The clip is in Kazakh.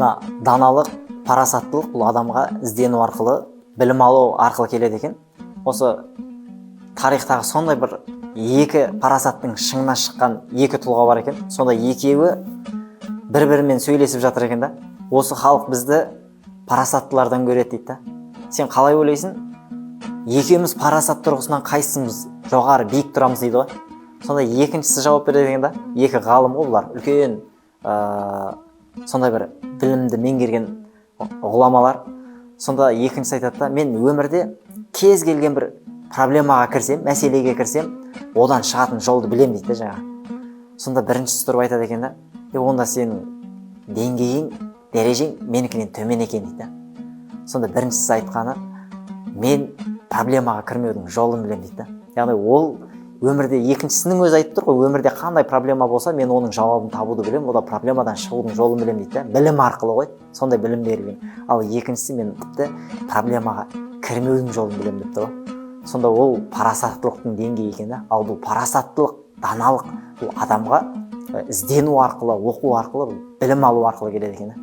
мына даналық, парасаттылық бұл адамға іздену арқылы, білім алу арқылы келеді екен. Осы тарихтағы сондай бір екі парасаттың шыңына шыққан екі тұлға бар екен. Сонда екеуі бір-бірімен сөйлесіп жатыр екен да. Осы халық бізді парасаттылардан көреді дейді да. Сен қалай ойлайсың? Екеуміз парасат тұрғысынан қайсымыз жоғары, биік тұрамыз дейді ғой. Сонда екіншісі жауап береді екен да. Екі ғалым ғой бұлар, үлкен сондай бір білімді меңгерген ғұламалар. Сонда екіншісі айтады да, мен өмірде кез келген бір проблемаға кірсем, мәселеге кірсем, одан шығатын жолды білем дейді жаңа. Сонда біріншісі тұрып айтады екен да, онда сенің деңгейің, дәрежең менікінен төмен екен дейді. Сонда біріншісі айтқаны, мен проблемаға кірмеудің жолын білем дейді. Яғни ол өмірде, екіншісінің өзі айтып тұр ғой, өмірде қандай проблема болса, мен оның жауабын табуды білем, ода проблемадан шығудың жолын білем дейді. Білім арқылы ғой, сондай білім берілген. Ал екіншісі мен тіпті проблемаға кірмеудің жолын білем депті ғой. Сонда ол парасаттылықтың деңгейі екен да. Ал бұл парасаттылық, даналық бұл адамға іздену арқылы, оқу арқылы, білім алу арқылы келеді екен.